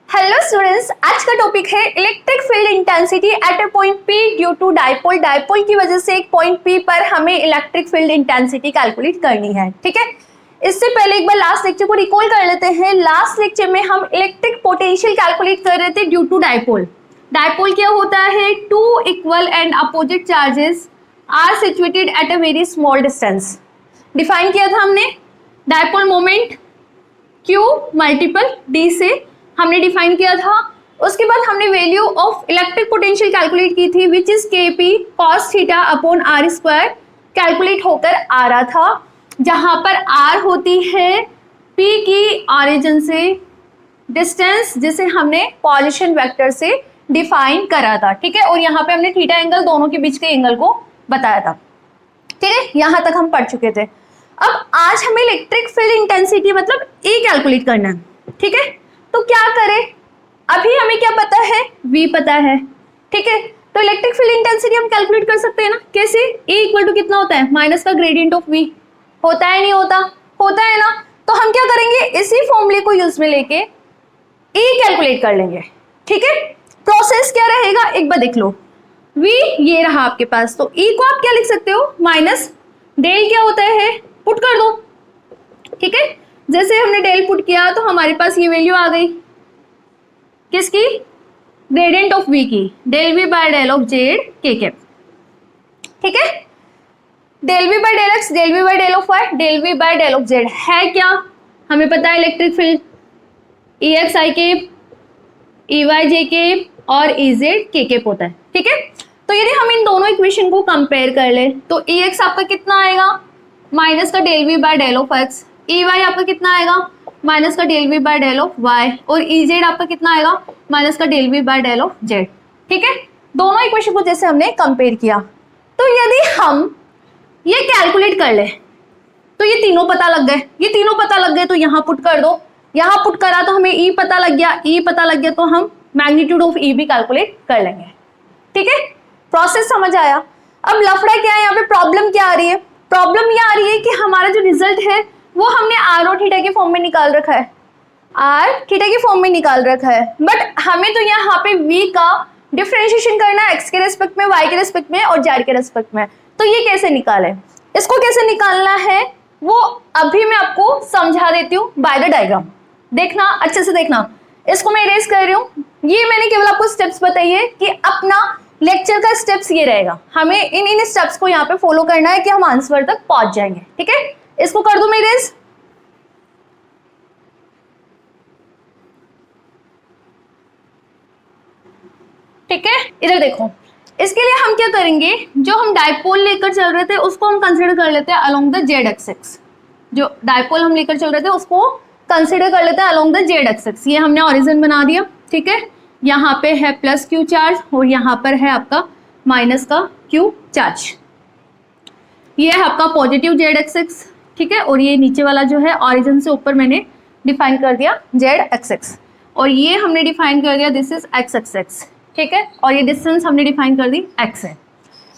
Hello students, आज का topic है electric field intensity at a point P due to dipole. Dipole की वजह से एक पॉइंट पी पर हमें इलेक्ट्रिक फील्ड इंटेंसिटी कैलकुलेट करनी है। ठीक है, इससे पहले एक बार लास्ट लेक्चर को रिकॉल कर लेते हैं। लास्ट लेक्चर में हम इलेक्ट्रिक पोटेंशियल कैलकुलेट कर रहे थे ड्यू टू डाइपोल। डाइपोल क्या होता है? Two equal and opposite charges are situated at a very small distance. Define किया था हमने dipole moment Q multiple D से हमने डिफाइन किया था। उसके बाद हमने value of electric potential calculate की थी which is Kp cos theta upon r square calculate होकर आ रहा था, जहां पर r होती है P की ऑरिजिन से डिस्टेंस जिसे हमने पोजीशन वेक्टर से डिफाइन करा था। ठीक है, और यहाँ पे हमने थीटा एंगल दोनों के बीच के एंगल को बताया था। ठीक है, यहां तक हम पढ़ चुके थे। अब आज हमें इलेक्ट्रिक फील्ड इंटेंसिटी मतलब E कैलकुलेट करना है। ठीक है, तो क्या करें? अभी हमें क्या पता है? V पता है। ठीक है, तो इलेक्ट्रिक फील्ड इंटेंसिटी हम कैलकुलेट कर सकते हैं ना। कैसे? E इक्वल टू कितना होता है? माइनस का ग्रेडियंट ऑफ V। होता है नहीं होता? होता है ना। तो हम क्या करेंगे? इसी फॉर्मूले को यूज में लेके E कैलकुलेट कर लेंगे। ठीक है, प्रोसेस क्या रहेगा एक बार देख लो। V ये रहा आपके पास, तो E को आप क्या लिख सकते हो? माइनस डेल क्या होता है? पुट कर दो। ठीक है, जैसे हमने डेल पुट किया तो हमारे पास ये वैल्यू आ गई किसकी? ग्रेडियंट ऑफ V की, del V by del of Z के कैप। ठीक है, del V by del X, del V by del of Y, del V by del of Z है क्या? हमें पता है electric field E X I cap, E Y J cap और E z के कैप होता है। ठीक है, तो यदि हम इन दोनों इक्वेशन को कंपेयर कर ले तो ई एक्स आपका कितना आएगा? माइनस का del V by del of x. E y आपका कितना आएगा? माइनस का del V by del of y. और ई जेड आपका कितना आएगा? माइनस का del V by del of z. ठीक है, दोनों इक्वेशन को जैसे हमने कंपेयर किया, तो यदि हम ये कैलकुलेट कर ले तो ये तीनों पता लग गए। ये तीनों पता लग गए तो यहाँ पुट कर दो। यहाँ पुट करा तो हमें ई पता लग गया। ई पता लग गया तो हम मैग्नीट्यूड ऑफ ई भी कैलकुलेट कर लेंगे। ठीक है, प्रोसेस समझ आया। अब लफड़ा क्या है यहाँ पे? प्रॉब्लम क्या आ रही है? प्रॉब्लम ये आ रही है कि हमारा जो रिजल्ट है वो हमने आर और थीटा के फॉर्म में निकाल रखा है। आर थीटा के फॉर्म में निकाल रखा है, बट हमें तो यहाँ पे v का डिफरेंशिएशन करना है x के रेस्पेक्ट में, y के रेस्पेक्ट में और z के रेस्पेक्ट में। तो ये कैसे निकाले? इसको कैसे निकालना है वो अभी मैं आपको समझा देती हूँ बाय द डायग्राम। देखना, अच्छे से देखना। इसको मैं इरेज कर रही हूँ। ये मैंने केवल आपको स्टेप्स बताई है कि अपना लेक्चर का स्टेप्स ये रहेगा। हमें इन स्टेप्स को यहाँ पे फॉलो करना है कि हम आंसर तक पहुंच जाएंगे। ठीक है, इसको कर दो मैं इरेज। ठीक है, इधर देखो। इसके लिए हम क्या करेंगे? जो हम डाइपोल लेकर चल रहे थे उसको हम कंसीडर कर लेते हैं अलोंग द जेड एक्सिस। जो डाइपोल हम लेकर चल रहे थे उसको कंसीडर कर लेते हैं अलोंग द जेड एक्सिस। ये हमने ओरिजिन बना दिया। ठीक है, यहाँ पे है प्लस क्यू चार्ज और यहाँ पर है आपका माइनस का क्यू चार्ज। ये है आपका पॉजिटिव जेड एक्सिस। ठीक है, और ये नीचे वाला जो है ओरिजिन से ऊपर मैंने डिफाइन कर दिया जेड एक्सिस, और ये हमने डिफाइन कर दिया दिस इज एक्स एक्सिस। ठीक है, और ये डिस्टेंस हमने डिफाइन कर दी x है।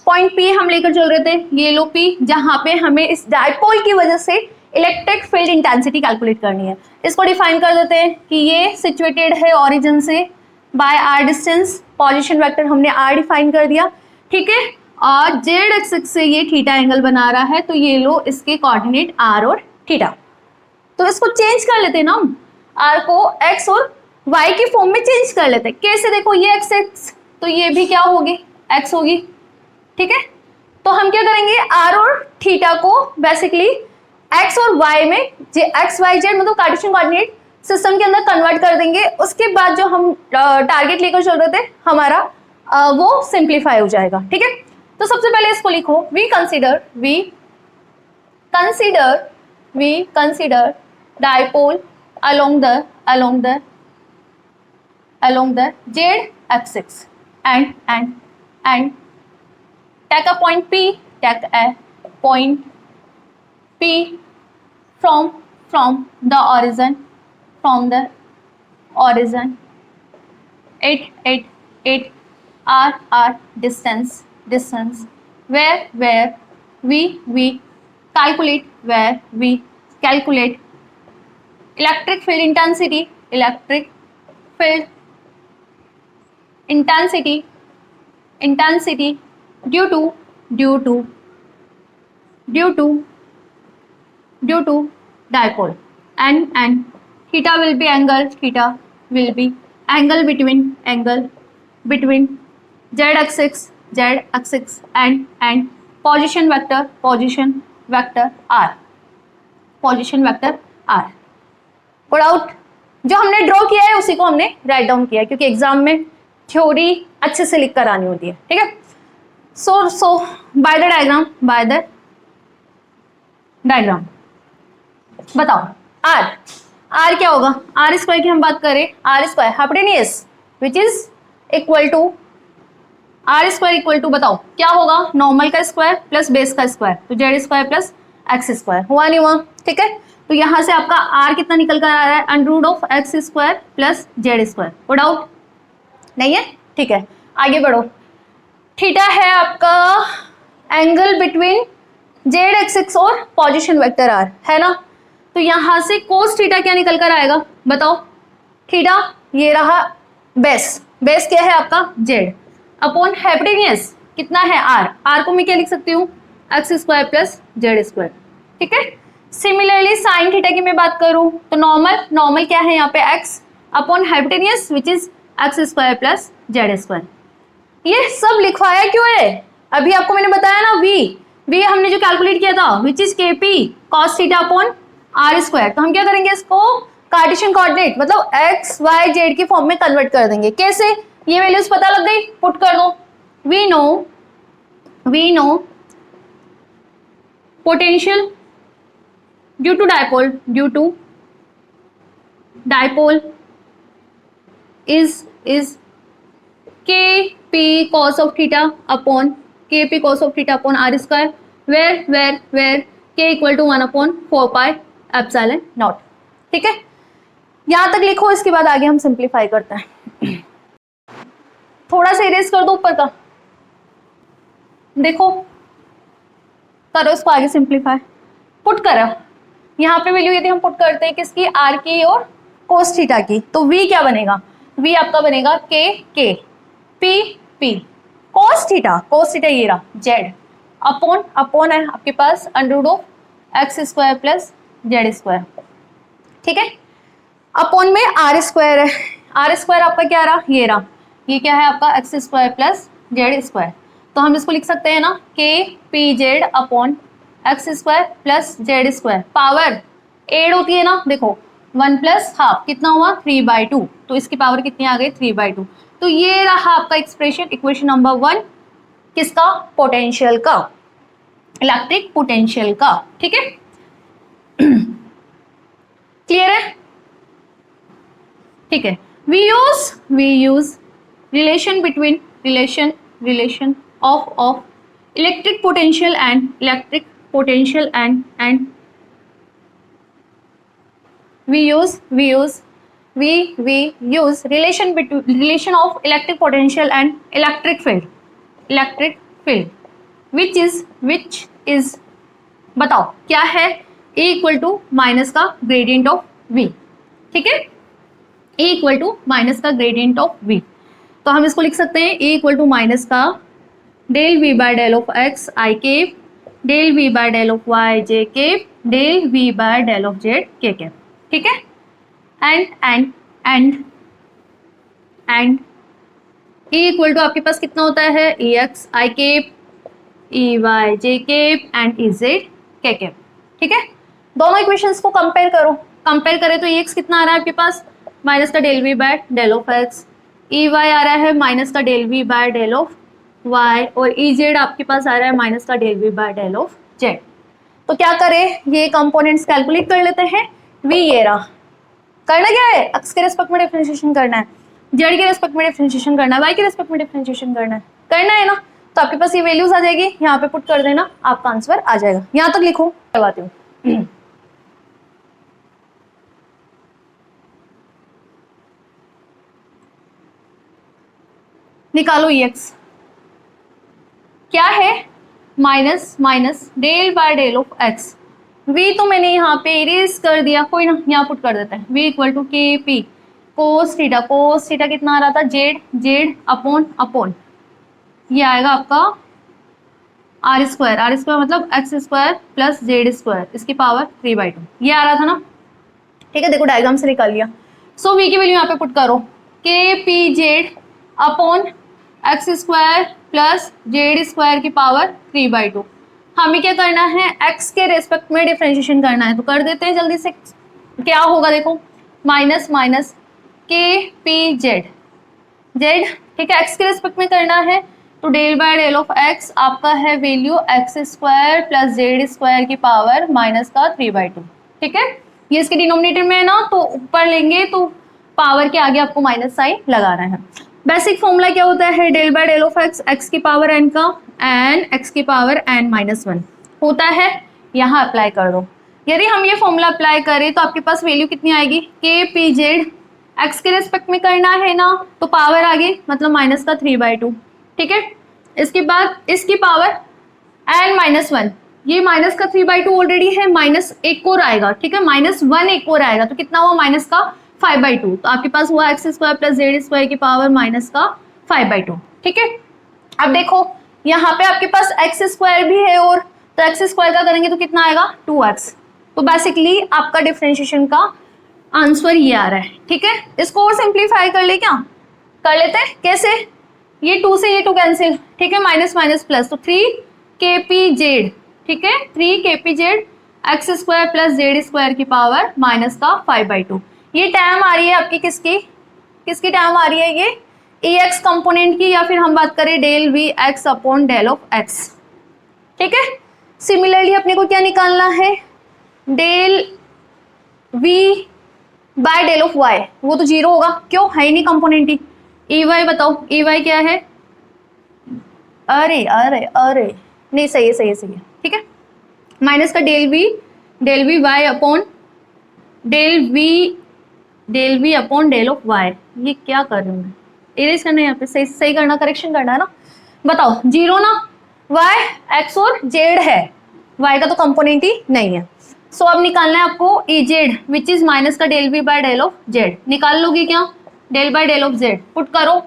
पॉइंट P हम लेकर चल रहे थे, ये लो P, जहां पे हमें इस डाइपोल की वजह से इलेक्ट्रिक फील्ड इंटेंसिटी कैलकुलेट करनी है। इसको डिफाइन कर देते हैं कि ये सिचुएटेड है ओरिजिन से by r distance. Position vector हमने r डिफाइन कर दिया। ठीक है, और जेड एक्सिस से ये थीटा एंगल बना रहा है, तो ये लो इसके कोऑर्डिनेट r और थीटा। तो इसको चेंज कर लेते हैं ना हम, r को x और y की फॉर्म में चेंज कर लेते हैं। कैसे? देखो, ये x x तो ये भी क्या होगी? x होगी। ठीक है, तो हम क्या करेंगे? r और थीटा को बेसिकली x और y में x y z मतलब कार्टेशियन कोऑर्डिनेट सिस्टम के अंदर कन्वर्ट कर देंगे। उसके बाद जो हम टारगेट लेकर चल रहे थे हमारा वो सिंप्लीफाई हो जाएगा। ठीक है, तो सबसे पहले इसको लिखो, we consider dipole along the z axis and take a point P from the origin it r distance where we calculate electric field intensity field intensity due to dipole, and theta will be angle between z axis and position vector r, put out. जो हमने draw किया है उसी को हमने write down किया है, क्योंकि एग्जाम में थ्योरी अच्छे से लिख कर आनी होती है, ठीक है। सो बाय द डायग्राम बताओ आर क्या होगा। आर स्क्वायर की हम बात करें, r square hypotenuse which is equal to r square equal to बताओ क्या होगा, नॉर्मल का स्क्वायर प्लस बेस का स्क्वायर, तो z square plus x square, हुआ नहीं हुआ, ठीक है। तो यहां से आपका आर कितना निकल कर आ रहा है, under root of x square plus z square, वो डाउट नहीं है, ठीक है। आगे बढ़ो, थीटा है आपका एंगल बिटवीन जेड एक्सिस और पोजीशन वेक्टर आर, है ना। तो यहां से कोस थीटा क्या निकल कर आएगा बताओ, थीटा ये रहा बेस क्या है आपका जेड अपॉन हाइपोटेन्यूज कितना है आर को मैं क्या लिख सकती हूँ, x square plus z square, ठीक है। सिमिलरली साइन थीटा की मैं बात करूं तो नॉर्मल क्या है यहाँ पे x upon hypotenuse which is x square plus z square. ये सब लिखवाया क्यों है, अभी आपको मैंने बताया ना वी हमने जो कैलकुलेट किया था which is k p cos theta upon r square, तो हम क्या करेंगे इसको कार्टेशियन कोऑर्डिनेट मतलब एक्स वाई जेड की फॉर्म में कन्वर्ट कर देंगे। कैसे, ये वैल्यूज पता लग गई, पुट कर दो। We know potential due to dipole is kp cos of theta upon r square where k equal to 1 upon 4 pi epsilon naught, ठीक है। यहां तक लिखो, इसके बाद आगे हम सिंप्लीफाई करते हैं। थोड़ा सा इरेज कर दो ऊपर का, देखो करो इसको आगे सिंप्लीफाई, पुट करो। यहाँ पे वैल्यू यदि हम पुट करते हैं किसकी, आर की और कोस थीटा की, तो v क्या बनेगा, v आपका बनेगा k p कोस थीटा ये रहा z अपॉन है आपके पास under root of x square plus z square, ठीक है। अपॉन में आर स्क्वायर है, आर स्क्वायर आपका क्या रहा, ये क्या है आपका x square plus z square, तो हम इसको लिख सकते हैं ना k p z upon x square plus z square, power add होती है ना, देखो 1 प्लस हाफ कितना हुआ 3/2, तो इसकी पावर कितनी आ गई 3/2। तो ये रहा आपका एक्सप्रेशन, इक्वेशन नंबर 1 किसका, पोटेंशियल का, इलेक्ट्रिक पोटेंशियल का, ठीक है। क्लियर है, ठीक है। We use relation of electric potential and we use relation of electric potential and electric field which is बताओ क्या है, A इक्वल टू माइनस का ग्रेडियंट ऑफ V, ठीक है। A इक्वल टू माइनस का ग्रेडियंट ऑफ V, तो हम इसको लिख सकते हैं A इक्वल टू माइनस का del V by del of x i cap del V by del of y j cap del V by del of z k cap, ठीक है। And E equal to आपके पास कितना होता है, E x i cap E Y j cap and E z k cap, ठीक है। दोनों इक्वेशंस को कंपेयर करो, कंपेयर करें तो एक्स कितना आ रहा है आपके पास माइनस का del we by del of x, E y आ रहा है माइनस का del we by del of y, और ई जेड आपके पास आ रहा है माइनस का del we by del of z. तो क्या करें, ये कंपोनेंट्स कैलकुलेट कर लेते हैं। वी ये रहा, करना क्या है, एक्स के रेस्पेक्ट में डिफरेंशिएशन करना है, जेड के रेस्पेक्ट में डिफरेंशिएशन करना है, वाई के रेस्पेक्ट में डिफरेंशिएशन करना है ना। तो आपके पास ये वैल्यूज आ जाएगी, यहाँ पे पुट कर देना, आपका आंसर आ जाएगा। यहाँ तक लिखो, करवाती हूँ। निकालो एक्स क्या है, minus del by del of x, V तो मैंने यहाँ पे इरेज कर दिया, कोई ना यहाँ पुट कर देते हैं। वी इक्वल टू के पी कोस थीटा कितना आ रहा था, जेड अपॉन ये आएगा आपका आर स्क्वायर मतलब x square plus z square इसकी पावर 3/2 ये आ रहा था ना। ठीक है, देखो डायग्राम से निकाल लिया। सो वी की वैल्यू यहाँ पे पुट करो, के p z upon x square plus z square की पावर 3/2। हमें क्या करना है, एक्स के रेस्पेक्ट में डिफरेंशिएशन करना है, तो कर देते हैं जल्दी से। क्या होगा देखो, minus minus k p z, ठीक है, एक्स के रेस्पेक्ट में करना है, तो del by del of x आपका है value x square plus z square की पावर माइनस का 3/2। ठीक है, ये इसके डिनोमिनेटर में है ना, तो ऊपर लेंगे तो पावर के आगे आपको माइनस साइन लगाना है। बेसिक फॉर्मूला क्या होता है, del by del of x, x की पावर एन का एन एक्स की पावर एन माइनस 1 होता है। यहाँ अप्लाई कर दो। यदि हम ये फॉर्मूला अप्लाई करें तो आपके पास वैल्यू कितनी आएगी, के पी जेड एक्स के रेस्पेक्ट में करना है ना, तो पावर आगे मतलब माइनस का 3/2। ठीक है, इसके बाद इसकी पावर एन माइनस 1, ये माइनस का 3/2 ऑलरेडी है, माइनस एक और आएगा। ठीक है, माइनस 1 एक और आएगा, तो कितना हुआ माइनस का 5/2, तो आपके पास हुआ x square plus z square की पावर माइनस का 5/2। ठीक है, अब देखो यहाँ पे आपके पास एक्स स्क्वायर भी है, और तो एक्स स्क्वायर का करेंगे तो कितना आएगा 2x। तो बेसिकली आपका डिफरेंशिएशन का आंसर ये आ रहा है। ठीक है, इसको और सिंप्लीफाई कर ले, क्या कर लेते हैं, कैसे, ये 2 से ये 2 कैंसिल, ठीक है, माइनस माइनस प्लस, तो 3 के पी जेड, ठीक है, 3 के p Z x square plus z square की पावर माइनस का 5/2। ये टर्म आ रही है आपकी किसकी टर्म आ रही है, ये ए एक्स कंपोनेंट की, या फिर हम बात करें del V x upon del of x. ठीक है, सिमिलरली अपने को क्या निकालना है, del we by del of y, वो तो 0 होगा, क्यों है ही नहीं कंपोनेंट ही। ई वाई बताओ, ई वाई क्या है, अरे अरे अरे नहीं, सही है। ठीक है, माइनस का del V y upon del V upon del of y. ये क्या कर रही हूँ मैं, इरेज करना है यहाँ पे, सही करना, करेक्शन करना है ना। बताओ 0 ना, वाई एक्स और जेड है, वाई का तो कंपोनेंट ही नहीं है। सो अब निकालना है आपको E z which is minus का del we by del of z. निकाल लोगी क्या, del by del of z put करो,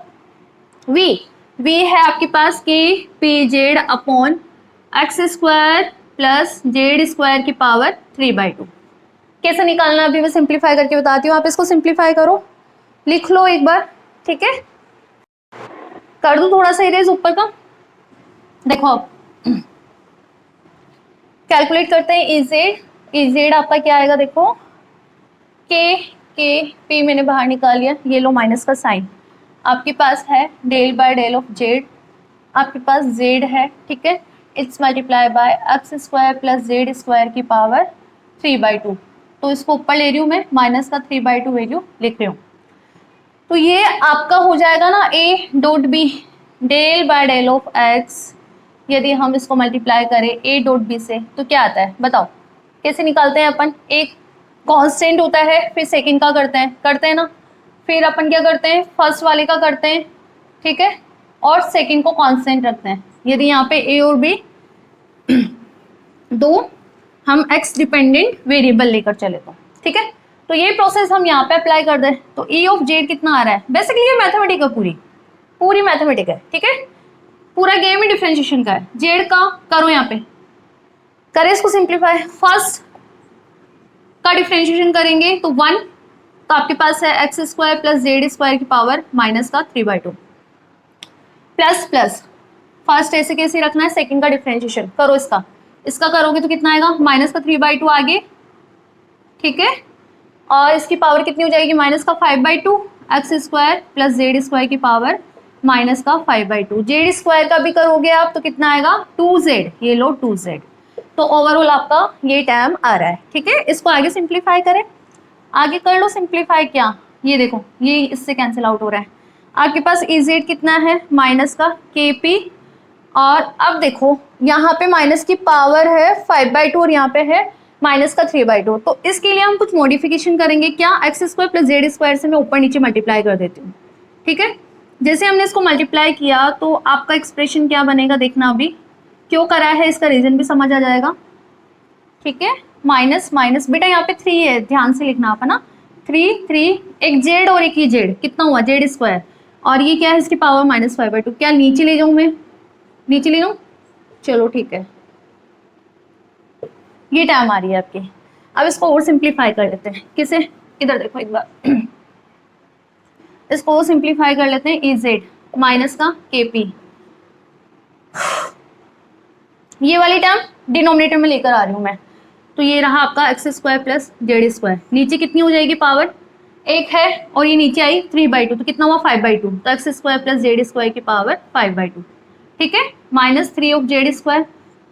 वी है आपके पास k p z upon x square plus z square की पावर 3/2। कैसे निकालना है अभी मैं सिंप्लीफाई करके बताती हूँ, आप इसको सिंप्लीफाई करो, लिख लो एक बार। ठीक है, कर दो थोड़ा सा इरेज ऊपर का। देखो अब कैलकुलेट करते हैं, ई जेड आपका क्या आएगा, देखो के पी मैंने बाहर निकाल लिया, ये लो माइनस का साइन, आपके पास है del by del of z, आपके पास जेड है, ठीक है, it's multiply by x square plus z square की पावर 3/2। तो इसको ऊपर ले रही हूँ मैं, माइनस का 3/2 वैल्यू लिख रही हूँ। तो ये आपका हो जाएगा ना A dot B, del by del of x, यदि हम इसको मल्टीप्लाई करें ए डॉट बी से तो क्या आता है बताओ, कैसे निकालते हैं अपन, एक कांस्टेंट होता है, फिर सेकंड का करते हैं ना, फिर अपन क्या करते हैं फर्स्ट वाले का करते हैं, ठीक है, और सेकंड को कांस्टेंट रखते हैं। यदि यहाँ पे ए और बी दो हम एक्स डिपेंडेंट वेरिएबल लेकर चले ठीक है, तो ये प्रोसेस हम यहाँ पे अप्लाई कर दें तो ई ऑफ जेड कितना आ रहा है, बेसिकली ये मैथमेटिक है, पूरी मैथमेटिक है, ठीक है, पूरा गेम ही डिफरेंशिएशन का है। जेड का करो यहाँ पे, करें इसको सिंप्लीफाई, फर्स्ट का डिफरेंशिएशन करेंगे तो 1, तो आपके पास है x square plus z square की पावर माइनस का 3/2 प्लस प्लस, फर्स्ट ऐसे कैसे रखना है, सेकंड का डिफरेंशिएशन करो, इसका करोगे तो कितना आएगा माइनस का 3/2 आगे, ठीक है, और इसकी पावर कितनी हो जाएगी माइनस का 5/2 x square plus z square की पावर माइनस का 5/2, जेड स्क्वायर का भी करोगे आप तो कितना आएगा 2z, ये लो 2z, तो ओवरऑल आपका ये टर्म आ रहा है, ठीक है। इसको आगे सिंप्लीफाई करें, आगे कर लो सिंप्लीफाई, क्या ये देखो ये इससे कैंसिल आउट हो रहा है, आपके पास ez कितना है माइनस का kp, और अब देखो यहाँ पे माइनस की पावर है 5/2 और यहाँ पे है माइनस का 3/2, तो इसके लिए हम कुछ मॉडिफिकेशन करेंगे, क्या x square plus z square से मैं ऊपर नीचे मल्टीप्लाई कर देती हूँ, ठीक है। जैसे हमने इसको मल्टीप्लाई किया तो आपका एक्सप्रेशन क्या बनेगा देखना, अभी क्यों करा है इसका रीजन भी समझ आ जाएगा, ठीक है, माइनस माइनस बेटा यहाँ पे 3 है, ध्यान से लिखना आप है ना, 3 एक जेड और एक ही जेड, कितना हुआ जेड स्क्वायर, और ये क्या है इसकी पावर -5/2। क्या नीचे ले जाऊं मैं, नीचे ले जाऊं, चलो ठीक है, ये टाइम आ रही है आपकी। अब इसको और सिंप्लीफाई कर लेते हैं, किसे, इधर देखो एक बार, इसको सिंप्लीफाई कर लेते हैं, ई जेड माइनस का के पी, ये वाली टर्म डिनोमिनेटर में लेकर आ रही हूं मैं, तो ये रहा आपका x square plus z square, नीचे कितनी हो जाएगी पावर, एक है, और ये नीचे आई 3/2, तो कितना हुआ 5/2, तो x square plus z square की पावर 5/2, ठीक है, -3 ऑफ जेड स्क्वायर,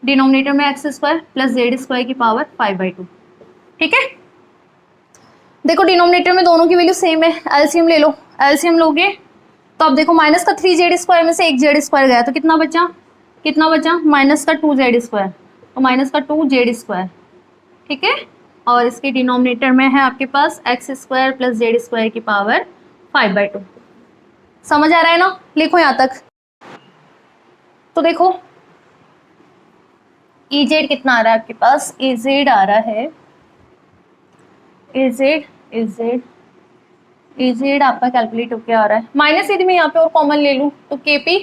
डिनोमिनेटर में x square plus z square की पावर 5/2, ठीक है। देखो डिनोमिनेटर में दोनों की वैल्यू सेम है, एलसीएम ले लो, एलसीएम लोगे तो अब देखो माइनस का 3 जेड स्क्वायर में से एक जेड स्क्वायर गया, तो कितना बचा, कितना बचा, माइनस का 2 जेड स्क्वायर, तो माइनस का 2 जेड स्क्वायर, ठीक है, और इसके डिनोमिनेटर में है आपके पास x square plus z square की पावर 5/2। समझ आ रहा है ना, लिखो यहां तक। तो देखो ई जेड कितना आ रहा है आपके पास, ई जेड आ रहा है, ई जेड आपका कैलकुलेट होके आ रहा है, माइनस यदि मैं यहाँ पे और कॉमन ले लूँ तो के P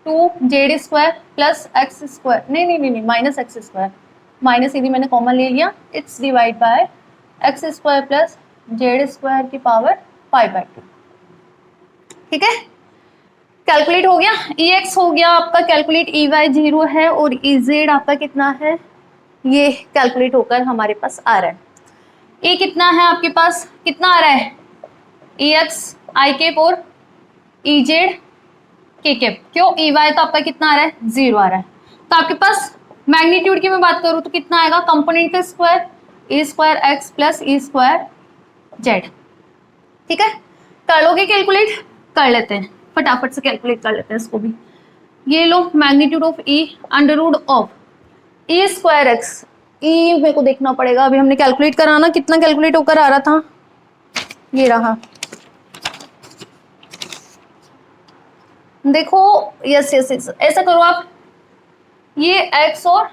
2 Z square plus x square, नहीं माइनस एक्स स्क्वायर, माइनस यदि मैंने कॉमन ले लिया, it's divide bye x square plus z square की पावर 5/2, ठीक है, कैलकुलेट हो गया, ई एक्स हो गया आपका कैलकुलेट, ई वाई 0 है, और ई जेड आपका कितना है, ये कैलकुलेट होकर हमारे पास आ रहा है। ये कितना है आपके पास, कितना आ रहा है, ई एक्स आई केप और ई जेड के केप, क्यों, ई वाई तो आपका कितना आ रहा है 0 आ रहा है, तो आपके पास मैग्नीट्यूड की मैं बात करूं तो कितना आएगा, कंपोनेंट का स्क्वायर ई square x plus E square Z, ठीक है, कर लोगे कैलकुलेट, कर लेते हैं फटाफट से कैलकुलेट कर लेते हैं इसको भी। ये लो magnitude of E under root of E square x, ई मेरे को देखना पड़ेगा, अभी हमने कैलकुलेट कराना, कितना कैलकुलेट होकर आ रहा था, ये रहा, देखो यस यस यस, ऐसा करो आप, ये एक्स और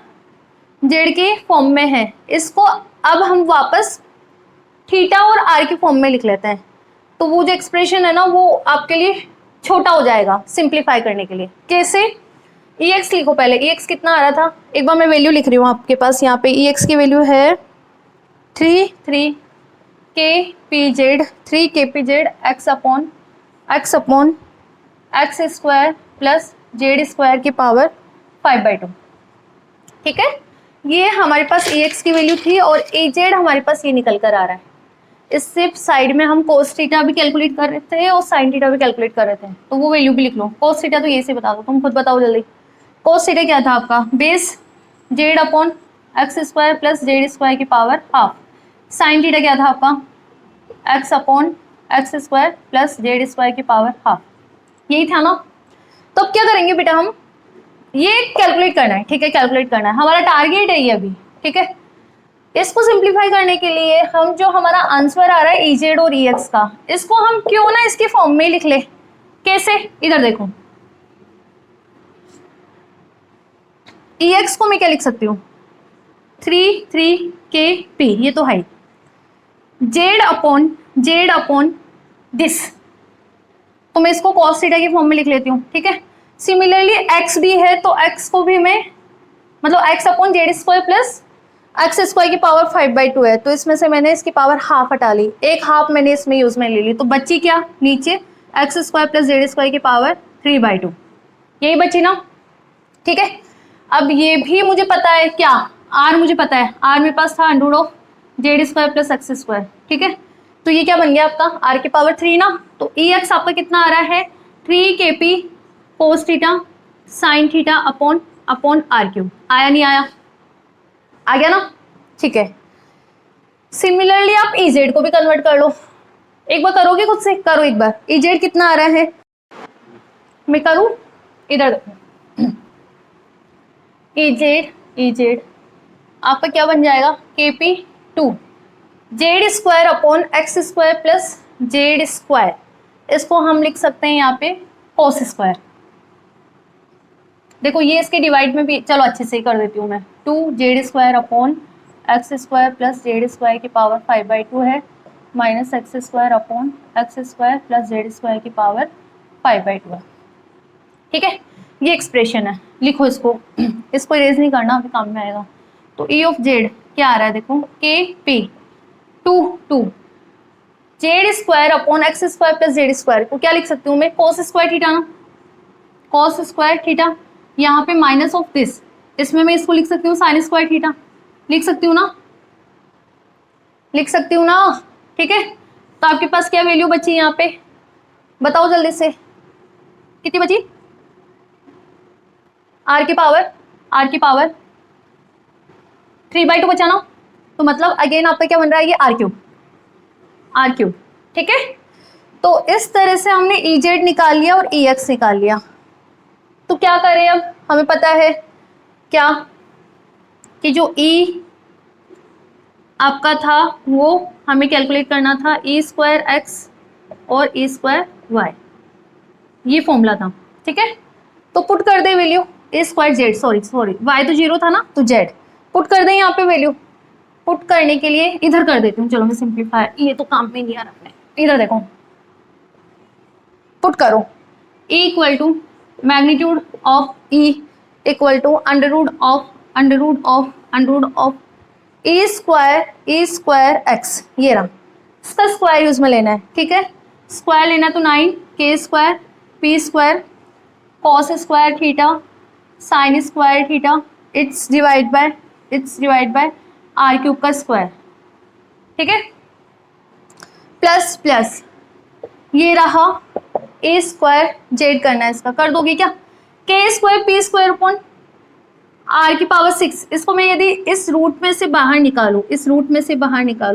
जेड के फॉर्म में है, इसको अब हम वापस थीटा और आर के फॉर्म में लिख लेते हैं, तो वो जो एक्सप्रेशन है ना वो आपके लिए छोटा हो जाएगा सिंप्लीफाई करने के लिए। कैसे, ई एक्स लिखो पहले, ई एक्स कितना आ रहा था, एक बार मैं वैल्यू लिख रही हूँ आपके पास, यहाँ पे ई एक्स की वैल्यू है 3 के पी जेड, 3 के p Z x upon x square plus z square की पावर 5/2, ठीक है, ये हमारे पास ए एक्स की वैल्यू थी, और ए जेड हमारे पास ये निकल कर आ रहा है, इससे साइड में हम कोस थीटा भी कैलकुलेट कर रहे थे और साइन थीटा भी कैलकुलेट कर रहे थे, तो वो वैल्यू भी लिख लो। कोस थीटा तो ये से बता दो, तुम खुद बताओ जल्दी, कोस थीटा क्या था आपका, base Z upon x square plus z square की पावर हाफ, साइन थीटा क्या था आपका x upon x square plus z square की पावर हाफ, यही था ना। तो अब क्या करेंगे बेटा, हम ये कैलकुलेट करना है, ठीक है, कैलकुलेट करना है, हमारा टारगेट है ये अभी, ठीक है। इसको सिंप्लीफाई करने के लिए हम जो हमारा आंसर आ रहा है ई जेड और ई एक्स का, इसको हम क्यों ना इसके फॉर्म में लिख ले, कैसे, इधर देखो, ई एक्स को मैं क्या लिख सकती हूँ 3 के पी, ये तो है, जेड अपॉन दिस, तो मैं इसको कॉस थीटा के फॉर्म में लिख लेती हूँ, ठीक है। सिमिलरली एक्स भी है, तो एक्स को भी मैं, मतलब x upon Z square plus x square की पावर 5/2 है, तो इसमें से मैंने इसकी पावर हाफ हटा ली, एक हाफ मैंने इसमें यूज में ले ली, तो बची क्या नीचे x square plus z square की पावर 3/2, यही बची ना, ठीक है। अब ये भी मुझे पता है क्या, आर मुझे पता है, आर मेरे पास था under root of z square plus x square, ठीक है, तो ये क्या बन गया आपका आर की पावर 3 ना, तो ई एक्स आपका कितना आ रहा है 3 के P cos theta sine theta upon are cube, आया नहीं आया, आ गया ना, ठीक है। सिमिलरली आप ई जेड को भी कन्वर्ट कर लो, एक बार करोगे खुद से, करो एक बार, ई जेड कितना आ रहा है, मैं करूं, इधर देखो, ई जेड आपका क्या बन जाएगा के P 2 Z square upon x square plus z square, इसको हम लिख सकते हैं यहाँ पे कोस स्क्वायर, देखो ये इसके डिवाइड में भी, चलो अच्छे से कर देती हूँ मैं, 2 Z square upon x square plus z square की पावर 5/2 है, minus x square upon x square plus z square की पावर 5/2 है। ठीक है, ये एक्सप्रेशन है, लिखो इसको। इसको इरेज नहीं करना, अभी काम में आएगा। तो ई ऑफ जेड क्या आ रहा है देखो, के P 2 Z square upon x square plus z square को क्या लिख सकती हूँ मैं, कॉस स्क्वायर थीटा ना, कॉस स्क्वायर थीटा, यहाँ पे माइनस ऑफ दिस, इसमें मैं इसको लिख सकती हूँ साइन स्क्वायर थीटा, लिख सकती हूँ ना, लिख सकती हूँ ना। ठीक है, तो आपके पास क्या वैल्यू बची यहाँ पे, बताओ जल्दी से, कितनी बची, आर की पावर 3/2 बचा ना, तो मतलब अगेन आपका क्या बन रहा है, ये आर क्यूब। ठीक है, तो इस तरह से हमने ई जेड निकाल लिया और ई एक्स निकाल लिया। तो क्या करें अब, हमें पता है क्या कि जो ई आपका था वो हमें कैलकुलेट करना था ई स्क्वायर एक्स और ई स्क्वायर वाई, ये फॉर्मूला था। ठीक है, तो पुट कर दे value E square z, sorry y तो 0 था ना, तो जेड पुट कर दे यहाँ पे वैल्यू। पुट करने के लिए इधर कर देती हूँ, चलो मैं सिंप्लीफाई, ये तो काम में नहीं आ रहा अपने, इधर देखो, पुट करो E equal to magnitude of E equal to under root of E square x, ये रहा, इसका स्क्वायर यूज में लेना है। ठीक है, स्क्वायर लेना तो 9 k square p square cos square theta sine square theta, it's divide by r cube का स्क्वायर। ठीक है, प्लस प्लस ये रहा ए स्क्वायर जेड करना है, इसका कर दोगे क्या, k square p square upon r की पावर 6, इसको मैं यदि इस रूट में से बाहर निकालूं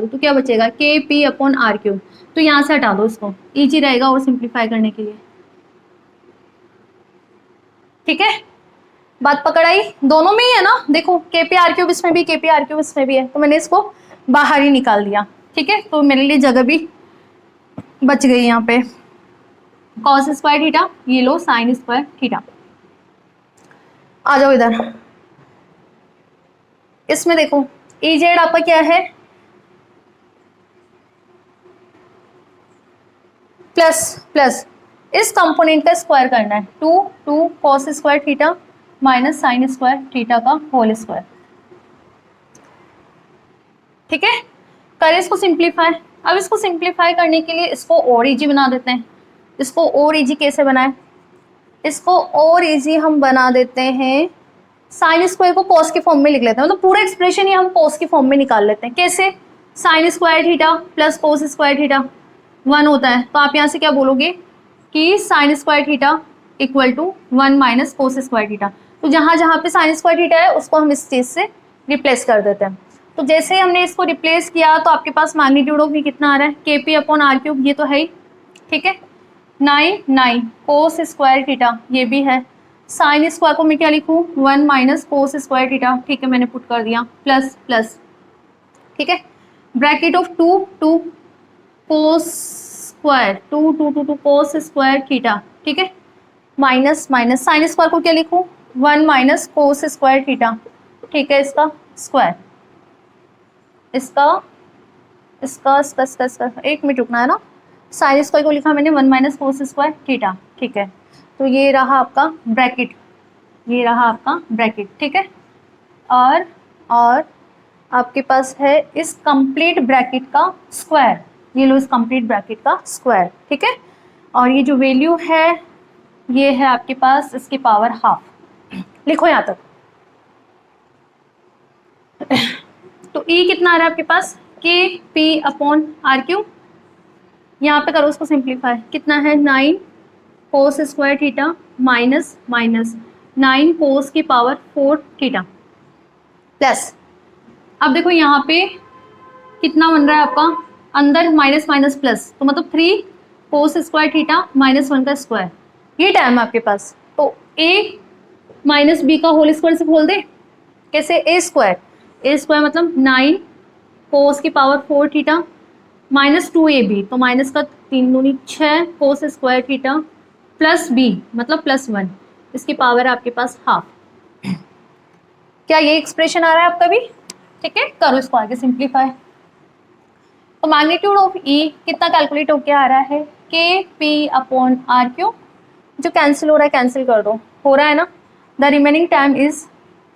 तो क्या बचेगा, के पी अपॉन आर क्यूब, तो यहां से हटा दो इसको, इजी रहेगा और सिंप्लीफाई करने के लिए। ठीक है, बात पकड़ आई, दोनों में ही है ना, देखो के पी आर क्यूब इसमें भी, के पी आर क्यूब इसमें भी है, तो मैंने इसको बाहर ही निकाल दिया। ठीक है, तो मेरे लिए जगह भी बच गई यहाँ पे। कॉस स्क्वायर थीटा, ये लो साइन स्क्वायर थीटा, आ जाओ इधर, इसमें देखो ई जेड आपका क्या है, प्लस इस कंपोनेंट का स्क्वायर करना है, 2 cos square theta minus sign square theta का होल स्क्वायर। ठीक है, करें इसको सिंप्लीफाई। अब इसको सिंप्लीफाई करने के लिए इसको और इजी बना देते हैं। इसको और इजी कैसे बनाएं, इसको और इजी हम बना देते हैं, साइन स्क्वायर को कॉस के फॉर्म में लिख लेते हैं, मतलब पूरा एक्सप्रेशन ही हम कॉस के फॉर्म में निकाल लेते हैं। कैसे, sign square theta plus cos square theta 1 होता है, तो आप यहाँ से क्या बोलोगे कि sine square theta equal to 1 minus cos square theta. तो जहाँ जहाँ पे साइन स्क्वायर थीटा है उसको हम इस चीज़ से रिप्लेस कर देते हैं। तो जैसे ही हमने इसको रिप्लेस किया तो आपके पास मैग्नीट्यूड ऑफ कितना आ रहा है, के पी अपॉन आर क्यूब, ये तो है ही। ठीक है, 9 कोस स्क्वायर थीटा, ये भी है। साइन स्क्वायर को मैं क्या लिखूँ, 1 माइनस कोस स्क्वायर थीटा। ठीक है, मैंने पुट कर दिया, प्लस प्लस। ठीक है, bracket of 2 cos square 2 cos square theta. ठीक है, माइनस साइन स्क्वायर को क्या लिखूँ, 1 माइनस कोस स्क्वायर थीटा। ठीक है, इसका स्क्वायर, इसका एक मिनट रुकना है ना, साइन स्क्वायर को लिखा मैंने 1 माइनस कोस स्क्वायर थीटा। ठीक है, तो ये रहा आपका ब्रैकेट, ठीक है, और आपके पास है इस कंप्लीट ब्रैकेट का स्क्वायर, ये लो इस कंप्लीट ब्रैकेट का स्क्वायर। ठीक है, और ये जो वैल्यू है ये है आपके पास इसकी पावर हाफ, लिखो यहाँ तक। तो E कितना आ रहा है आपके पास, k P upon are cube, यहाँ पे करो उसको सिंप्लीफाई, कितना है 9 कोस स्क्वायर थीटा माइनस 9 कोस की पावर 4 थीटा प्लस, अब देखो यहाँ पे कितना बन रहा है आपका, अंदर माइनस प्लस, तो मतलब 3 कोस स्क्वायर थीटा -1 का स्क्वायर, ये टाइम है आपके पास। तो a माइनस बी का होल स्क्वायर से खोल दे, कैसे, ए स्क्वायर मतलब 9 कोस की पावर 4 थीटा माइनस 2ab, तो माइनस का 3 दूनी 6 कोस स्क्वायर थीटा प्लस b मतलब +1, इसकी पावर है आपके पास हाफ। क्या ये एक्सप्रेशन आ रहा है आपका भी, ठीक है, करो इसको आगे सिंप्लीफाई। तो मैग्नीट्यूड ऑफ ई कितना कैलकुलेट होके आ रहा है, के पी अपॉन आर क्यूब, जो कैंसिल हो रहा है कैंसिल कर दो, हो रहा है ना। द रिमेनिंग टाइम इज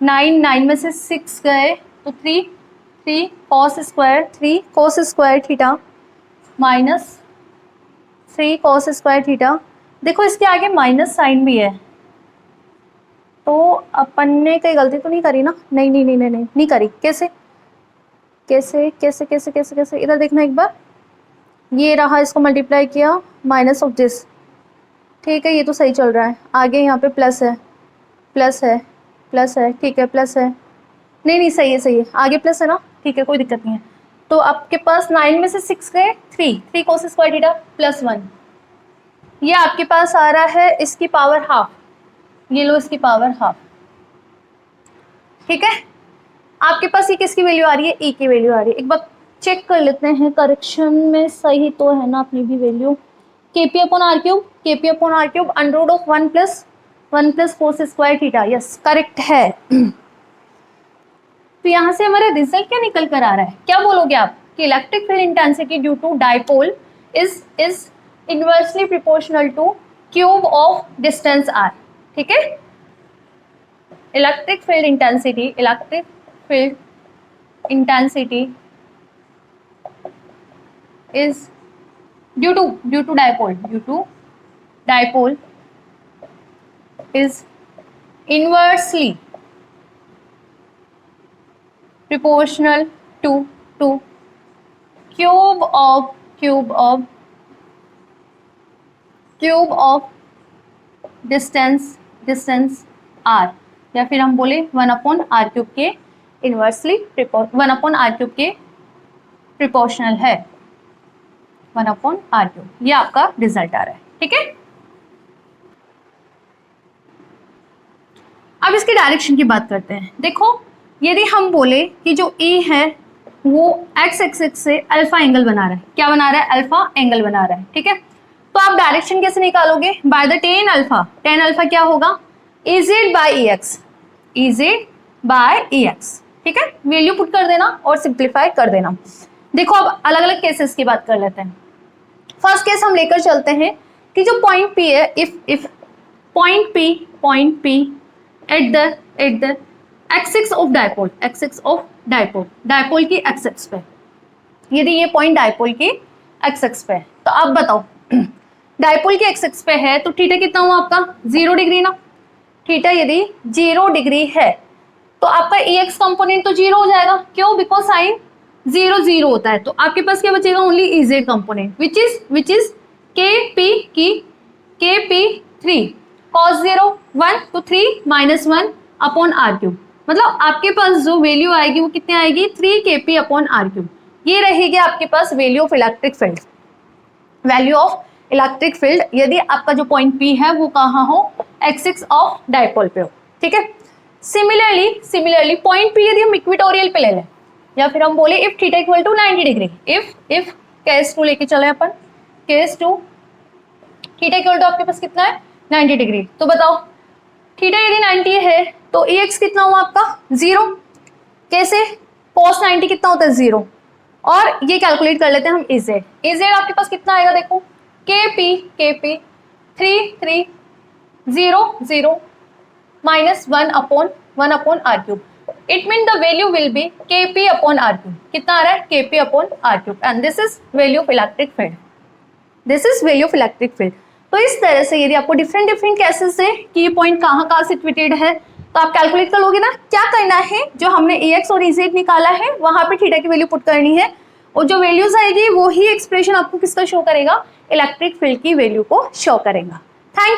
9 में से 6 गए तो 3 cos square theta minus 3 cos square theta. देखो इसके आगे माइनस साइन भी है, तो अपन ने कोई गलती तो नहीं करी ना? नहीं करी। कैसे कैसे कैसे कैसे कैसे कैसे इधर देखना एक बार, ये रहा, इसको मल्टीप्लाई किया माइनस ऑफ दिस, ठीक है, ये तो सही चल रहा है। आगे यहाँ पे प्लस है, ठीक है, प्लस है, नहीं सही है, आगे प्लस है ना, ठीक है, कोई दिक्कत नहीं है। तो आपके पास 9 में से 6 गए 3 cos स्क्वायर थीटा प्लस 1, ये आपके पास आ रहा है इसकी पावर हाफ, ये लो इसकी पावर हाफ, ठीक है। आपके पास ये किसकी वैल्यू आ रही है, ई की वैल्यू आ रही है। एक बार चेक कर लेते हैं करेक्शन में सही तो है ना अपनी भी value. K p upon are cube under root of 1 plus cos square theta, yes correct है। तो यहाँ से हमारा रिजल्ट क्या निकल कर आ रहा है, क्या बोलोगे आप कि electric field intensity due to dipole is inversely proportional to cube of distance r, ठीक है। Electric field intensity is due to dipole is inversely proportional to cube of distance r, या फिर हम बोले 1/r क्यूब के inversely 1/r cube के proportional है, 1/r cube, ये आपका रिजल्ट आ रहा है, ठीक है। अब इसके डायरेक्शन की बात करते हैं। देखो यदि हम बोले कि जो E है वो x एक्सिस से अल्फा एंगल बना रहा है, क्या बना रहा है, अल्फा एंगल बना रहा है, ठीक है। तो आप डायरेक्शन कैसे निकालोगे, बाय द tan अल्फा क्या होगा, Ez बाय EX, ठीक है। वैल्यू पुट कर देना और सिंप्लीफाई कर देना। देखो अब अलग अलग केसेस की बात कर लेते हैं। फर्स्ट केस हम लेकर चलते हैं कि जो पॉइंट P है, if point P at the axis of dipole की एक्सिस पे, यदि ये पॉइंट डाइपोल की एक्सिस पे है, तो अब बताओ डाइपोल की एक्सिस पे है तो थीटा कितना हुआ आपका 0 डिग्री ना। थीटा यदि 0 डिग्री है तो आपका EX कंपोनेंट तो 0 हो जाएगा, क्यों, बिकॉज साइन 0 होता है। तो आपके पास क्या बचेगा, only EZ component which is KP 3 cos 0 1 तो 3 -1 अपॉन r क्यूब, मतलब आपके पास जो वैल्यू आएगी वो कितनी आएगी 3 KP अपॉन r क्यूब। ये रहेगी आपके पास वैल्यू ऑफ इलेक्ट्रिक फील्ड यदि आपका जो पॉइंट P है वो कहाँ हो, एक्सिस ऑफ डाइपोल पे हो, ठीक है। सिमिलरली पॉइंट P यदि हम इक्वेटोरियल पे ले लें, या फिर हम बोले if theta equal to 90 degree, if case 2 लेके चले अपन, केस 2 थीटा इक्वल टू आपके पास कितना है 90 डिग्री। तो बताओ थीटा यदि 90 है तो EX कितना हुआ आपका 0, कैसे, cos 90 कितना होता है 0, और ये कैलकुलेट कर लेते हैं हम EZ आपके पास कितना आएगा, देखो KP 3 0 minus 1 upon r cube, it mean the value will be KP upon r cube, कितना आ रहा है KP upon r cube, and this is value of electric field. तो इस तरह से यदि आपको डिफरेंट केसेस है कि ये पॉइंट कहाँ सिचुएटेड है, तो आप कैलकुलेट कर लोगे ना। क्या करना है, जो हमने EX और EZ निकाला है वहां पे थीटा की वैल्यू पुट करनी है, और जो वैल्यूज आएगी वो ही एक्सप्रेशन आपको किसका शो करेगा, इलेक्ट्रिक फील्ड की वैल्यू को शो करेगा। Thank you.